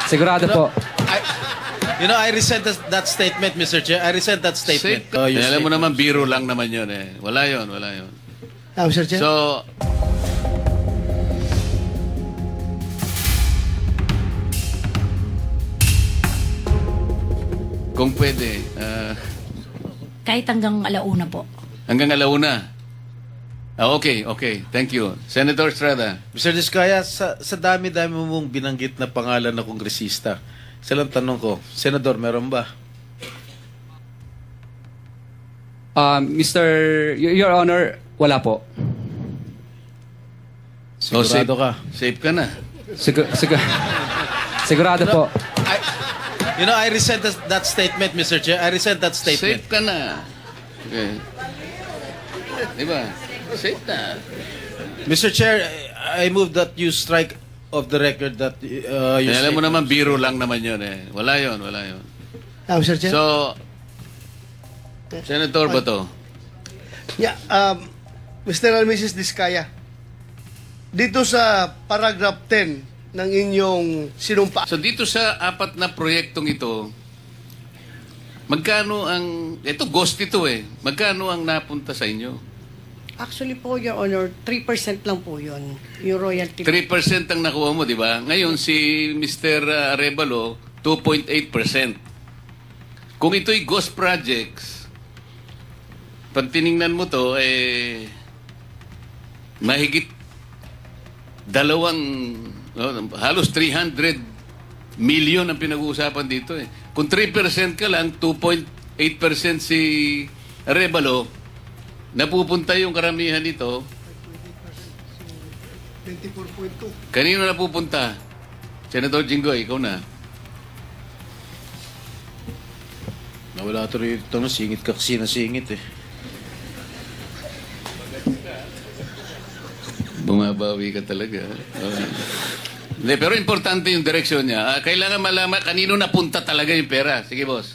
Sigurado po. I resent that statement, Mr. Chair. I resent that statement. Alam mo naman, biro lang naman yun eh. Wala yun. Mr. Chair? So, kung pwede, Kahit hanggang alauna po. hanggang alauna. Okay. Thank you. Senator Estrada. Mr. Diskaya, sa dami-dami mong binanggit na pangalan na kongresista, isa lang tanong ko, Senador, meron ba? Your Honor, wala po. Sigurado ka? Safe ka na. Sigurado po. I resent that statement, Mr. Chair. I resent that statement. Safe ka na. Okay. Diba? Safe na. Mr. Chair, I move that you strike off the record that Alam mo naman, biro lang naman yun eh. Wala yun. Mr. Chair? So, Senator Bato. Yeah, Mr. and Mrs. Diskaya, dito sa paragraph 10 ng inyong sinumpa. So dito sa apat na proyektong ito, magkano ang, ito ghost ito eh, magkano ang napunta sa inyo? Actually po, Your Honor, 3% lang po yun, yung royalty. 3% ang nakuha mo, di ba? Ngayon si Mr. Arevalo, 2.8%. Kung ito'y ghost projects, pag tiningnan mo to, mahigit halos 300 million ang pinag-uusapan dito eh. Kung 3% ka lang, 2.8% si Arevalo, napupunta yung karamihan dito. 24.2. Kanino napupunta? Senator Jinggoy, ikaw na. Nawala ito rito, singit ka kasi nasingit eh. Bumabawi ka talaga. Hindi, pero importante yung direksyon niya. Kailangan malaman kanino napunta talaga yung pera. Sige, boss.